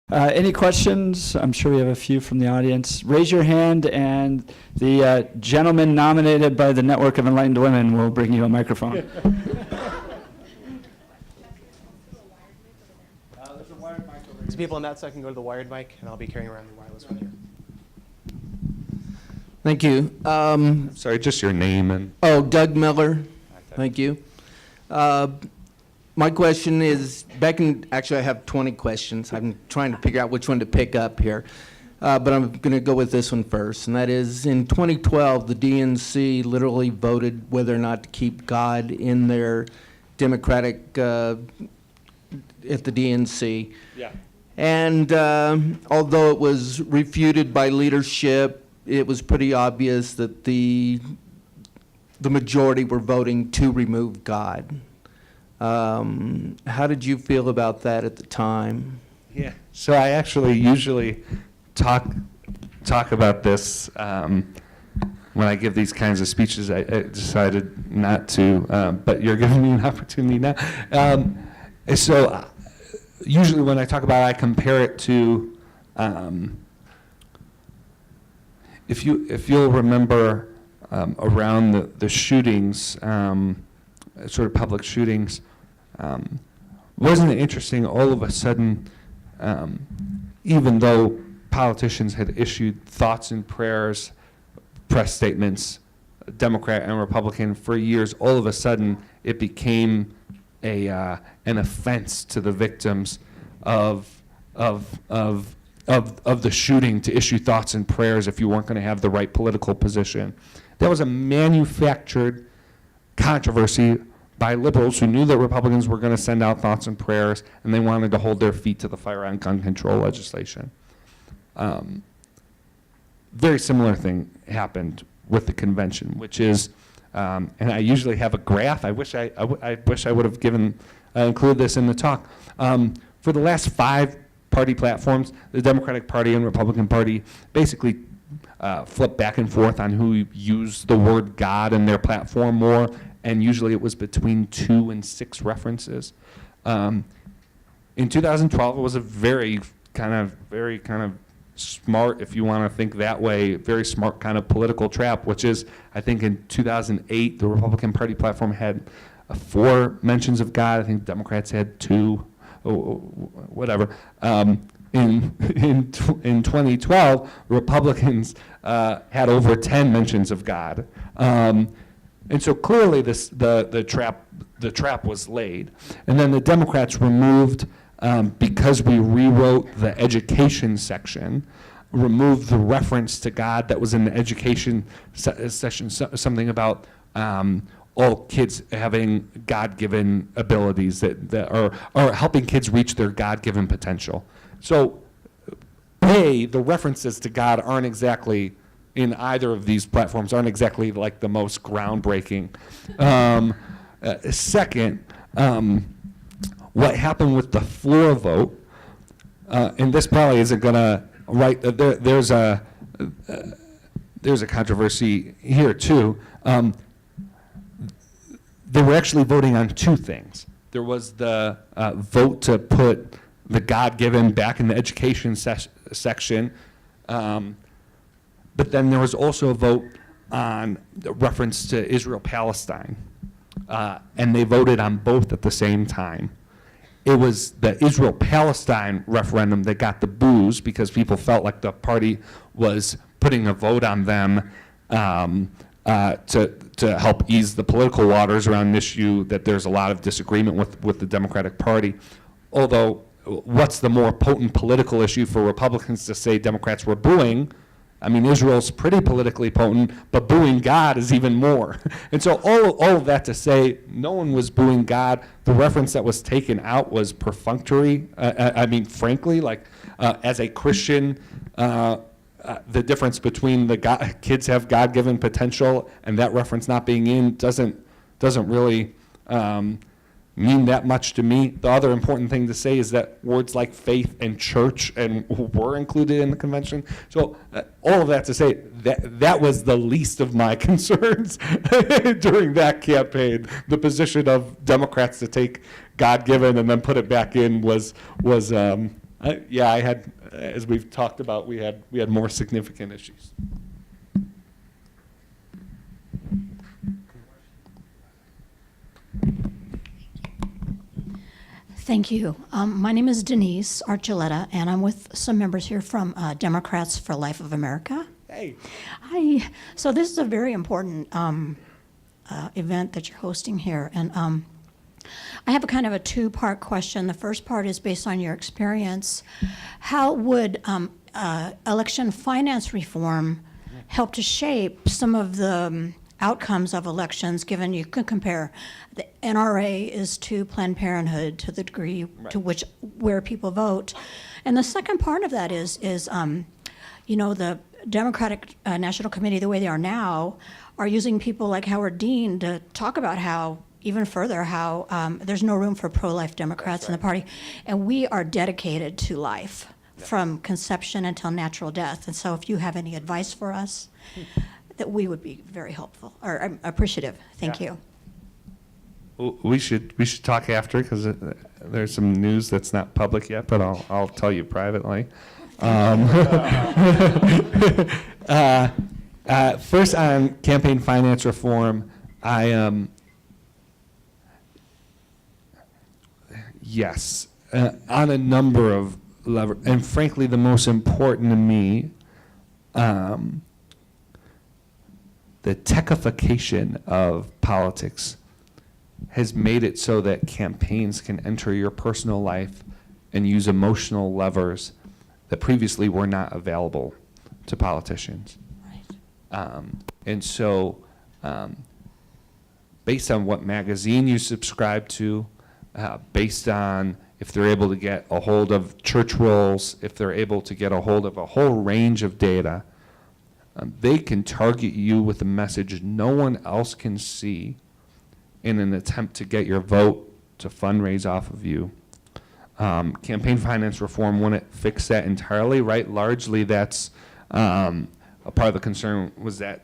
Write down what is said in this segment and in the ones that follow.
Any questions? I'm sure we have a few from the audience. Raise your hand, and the gentleman nominated by the Network of Enlightened Women will bring you a microphone. There's a wired mic over here. So people on that side can go to the wired mic, and I'll be carrying around the wireless one here. Thank you. Sorry, just your name and... Oh, Doug Miller. Thank you. My question is, actually I have 20 questions. I'm trying to figure out which one to pick up here. But I'm going to go with this one first, and that is in 2012, the DNC literally voted whether or not to keep God in their Democratic, at the DNC. Yeah. And although it was refuted by leadership, it was pretty obvious that the majority were voting to remove God. How did you feel about that at the time? Yeah. So I actually usually talk about this when I give these kinds of speeches. I decided not to, but you're giving me an opportunity now. Usually when I talk about it, I compare it to, if you'll remember around the shootings, sort of public shootings, wasn't it interesting all of a sudden, even though politicians had issued thoughts and prayers, press statements, Democrat and Republican for years, all of a sudden it became an offense to the victims of the shooting to issue thoughts and prayers if you weren't going to have the right political position. That was a manufactured controversy by liberals who knew that Republicans were going to send out thoughts and prayers, and they wanted to hold their feet to the fire on gun control legislation. Very similar thing happened with the convention, which is, and I usually have a graph. I wish I would have included this in the talk. For the last 5 party platforms, the Democratic Party and Republican Party basically flip back and forth on who used the word God in their platform more, and usually it was between 2 and 6 references. In 2012, it was a very kind of smart, if you want to think that way, very smart kind of political trap, which is, I think in 2008, the Republican Party platform had 4 mentions of God. I think Democrats had 2, whatever. In 2012, Republicans had over 10 mentions of God, and so clearly the trap was laid. And then the Democrats removed, because we rewrote the education section, removed the reference to God that was in the education section, something about all kids having God-given abilities that are helping kids reach their God-given potential. So, the references to God aren't exactly, in either of these platforms, aren't exactly like the most groundbreaking. Second, what happened with the floor vote, and this probably isn't gonna, there's a controversy here too. They were actually voting on 2 things. There was the vote to put the God-given back in the education section, but then there was also a vote on reference to Israel-Palestine, and they voted on both at the same time. It was the Israel-Palestine referendum that got the boos because people felt like the party was putting a vote on them to help ease the political waters around an issue that there's a lot of disagreement with the Democratic Party. Although, what's the more potent political issue for Republicans to say Democrats were booing? I mean, Israel's pretty politically potent, but booing God is even more. And so all of that to say, no one was booing God. The reference that was taken out was perfunctory. I mean, frankly, as a Christian, the difference between the kids have God-given potential and that reference not being in doesn't really mean that much to me. The other important thing to say is that words like faith and church were included in the convention. So all of that to say that was the least of my concerns during that campaign. The position of Democrats to take God-given and then put it back in was Yeah, I had, as we've talked about, we had more significant issues. Thank you. My name is Denise Archuleta, and I'm with some members here from Democrats for Life of America. Hey. Hi. So this is a very important event that you're hosting here, and I have a kind of a two-part question. The first part is based on your experience. How would election finance reform help to shape some of the outcomes of elections, given you can compare the NRA is to Planned Parenthood to the degree to which where people vote. And the second part of that is the Democratic National Committee, the way they are now, are using people like Howard Dean to talk about how, even further, how there's no room for pro-life Democrats in the party. And we are dedicated to life from conception until natural death. And so if you have any advice for us, that we would be very helpful, or appreciative. Thank you. We should talk after, because there's some news that's not public yet, but I'll tell you privately. First, on campaign finance reform, yes, on a number of levels, and frankly, the most important to me, the techification of politics has made it so that campaigns can enter your personal life and use emotional levers that previously were not available to politicians. Right. And so, based on what magazine you subscribe to, based on if they're able to get a hold of church rolls, if they're able to get a hold of a whole range of data, they can target you with a message no one else can see in an attempt to get your vote to fundraise off of you. Campaign finance reform wouldn't fix that entirely, right? Largely that's a part of the concern was that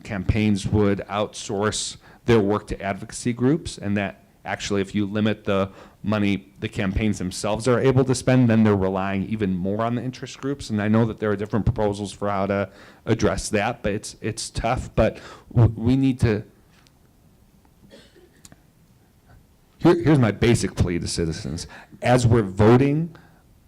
campaigns would outsource their work to advocacy groups, and that actually if you limit the money the campaigns themselves are able to spend, then they're relying even more on the interest groups. And I know that there are different proposals for how to address that, but it's tough. But we need to, here's my basic plea to citizens. As we're voting,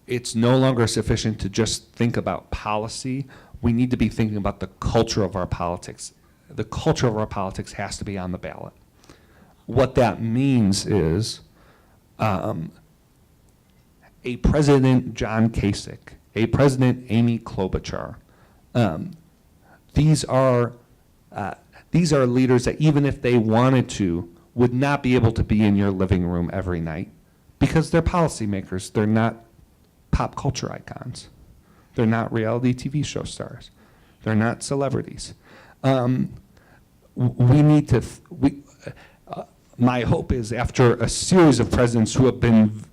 it's no longer sufficient to just think about policy. We need to be thinking about the culture of our politics. The culture of our politics has to be on the ballot. What that means is a President John Kasich, a President Amy Klobuchar. These are leaders that even if they wanted to, would not be able to be in your living room every night because they're policymakers. They're not pop culture icons. They're not reality TV show stars. They're not celebrities. We need to, my hope is after a series of presidents who have been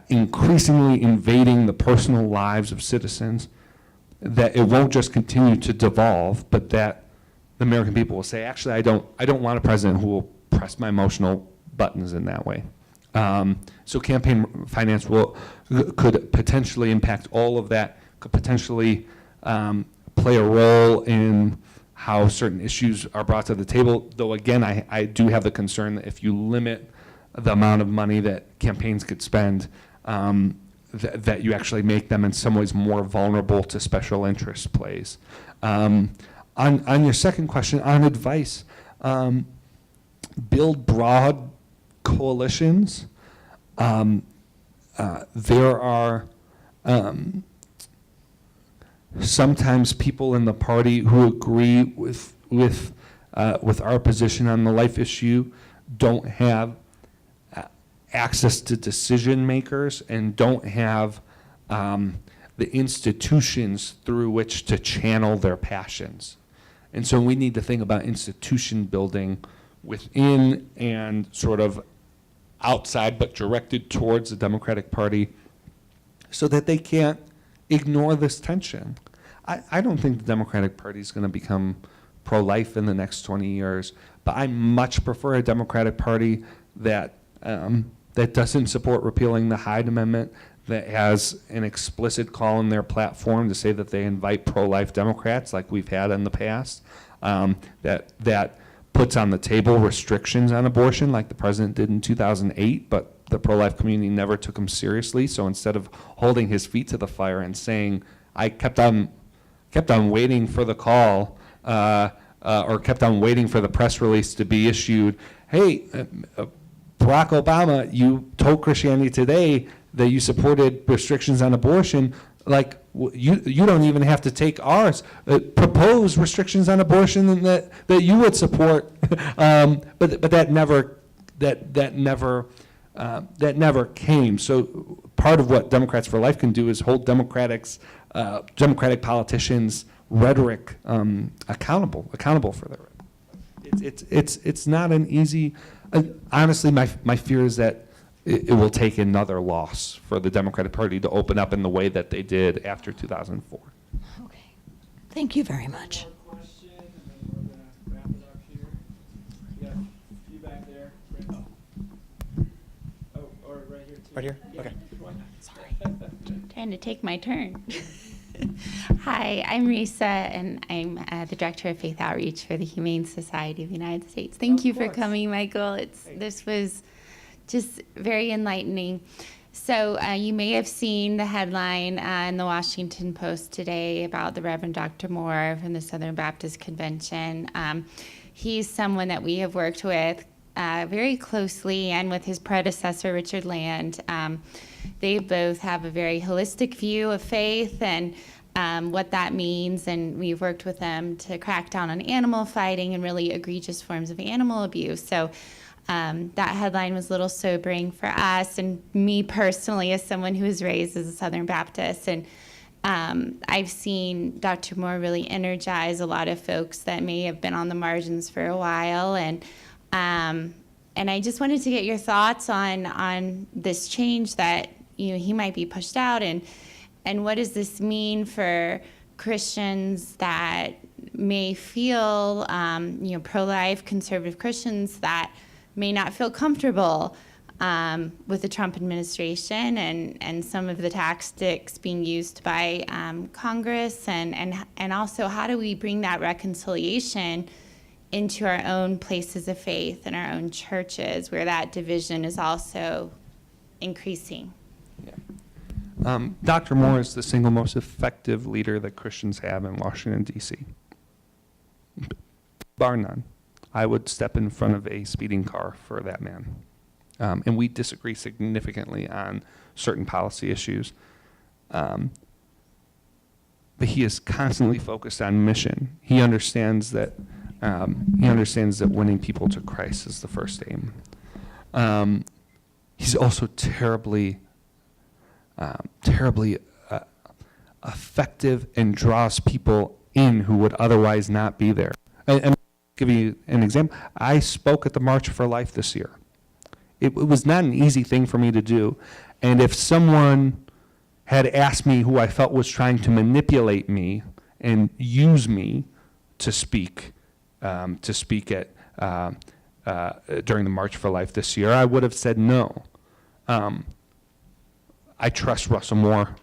increasingly invading the personal lives of citizens, that it won't just continue to devolve, but that the American people will say, actually, I don't want a president who will press my emotional buttons in that way. So campaign finance could potentially impact all of that, could potentially play a role in how certain issues are brought to the table, though again, I do have the concern that if you limit the amount of money that campaigns could spend, that you actually make them in some ways more vulnerable to special interest plays. On your second question, on advice, build broad coalitions. There are sometimes people in the party who agree with our position on the life issue, don't have access to decision makers and don't have the institutions through which to channel their passions. And so we need to think about institution building within and sort of outside but directed towards the Democratic Party so that they can't ignore this tension. I don't think the Democratic Party is going to become pro-life in the next 20 years, but I much prefer a Democratic Party that that doesn't support repealing the Hyde Amendment, that has an explicit call in their platform to say that they invite pro-life Democrats, like we've had in the past, that puts on the table restrictions on abortion, like the president did in 2008, but the pro-life community never took him seriously. So instead of holding his feet to the fire and saying, I kept on waiting for the call, or kept on waiting for the press release to be issued, hey, Barack Obama, you told Christianity Today that you supported restrictions on abortion. Like, you don't even have to take ours. Propose restrictions on abortion that you would support, but that never came. So part of what Democrats for Life can do is hold Democratic politicians' rhetoric accountable for their. It's not an easy. Honestly, my fear is that it will take another loss for the Democratic Party to open up in the way that they did after 2004. Okay. Thank you very much. One more question, and then we're going to wrap it up here. We got a few back there. Or right here, too. Right here? Yeah. Okay. Sorry. Trying to take my turn. Hi, I'm Risa, and I'm the Director of Faith Outreach for the Humane Society of the United States. Thank you for coming, Michael. This was just very enlightening. So you may have seen the headline in the Washington Post today about the Reverend Dr. Moore from the Southern Baptist Convention. He's someone that we have worked with very closely, and with his predecessor, Richard Land. They both have a very holistic view of faith and what that means, and we've worked with them to crack down on animal fighting and really egregious forms of animal abuse. So that headline was a little sobering for us, and me personally as someone who was raised as a Southern Baptist. And I've seen Dr. Moore really energize a lot of folks that may have been on the margins for a while. And I just wanted to get your thoughts on this change that he might be pushed out, and what does this mean for Christians that may feel pro-life conservative Christians that may not feel comfortable with the Trump administration and some of the tactics being used by Congress, and also how do we bring that reconciliation into our own places of faith and our own churches where that division is also increasing. Dr. Moore is the single most effective leader that Christians have in Washington, D.C. Bar none. I would step in front of a speeding car for that man. And we disagree significantly on certain policy issues. But he is constantly focused on mission. He understands that winning people to Christ is the first aim. He's also terribly effective and draws people in who would otherwise not be there. And I'll give you an example. I spoke at the March for Life this year. It was not an easy thing for me to do. And if someone had asked me who I felt was trying to manipulate me and use me to speak at during the March for Life this year, I would have said no. I trust Russell Moore,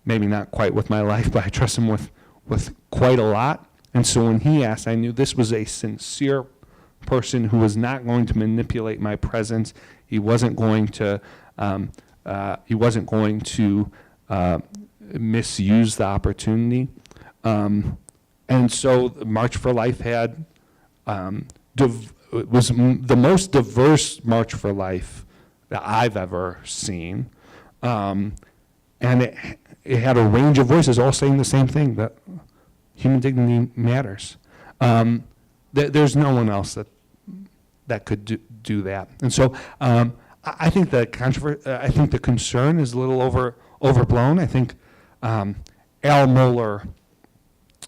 maybe not quite with my life, but I trust him with quite a lot. And so when he asked, I knew this was a sincere person who was not going to manipulate my presence. He wasn't going to misuse the opportunity. And so March for Life had it was the most diverse March for Life that I've ever seen. And it had a range of voices all saying the same thing, that human dignity matters. There's no one else that could do that. And so I think the concern is a little overblown. I think Al Mohler,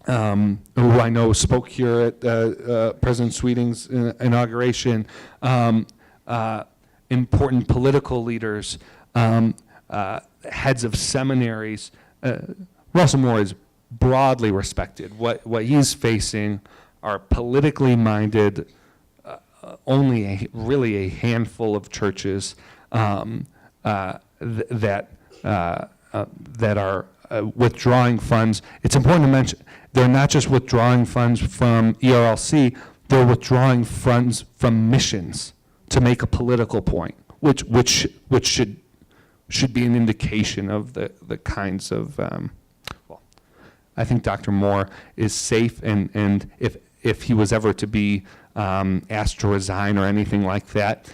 who I know spoke here at President Sweeting's inauguration, important political leaders, heads of seminaries. Russell Moore is broadly respected. What he's facing are politically minded, only really a handful of churches, that are withdrawing funds. It's important to mention they're not just withdrawing funds from ERLC, they're withdrawing funds from missions to make a political point, which should be an indication of the kinds of, well, I think Dr. Moore is safe, and if he was ever to be asked to resign or anything like that,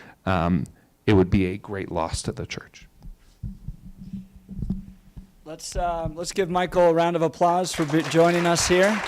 it would be a great loss to the church. Let's give Michael a round of applause for joining us here.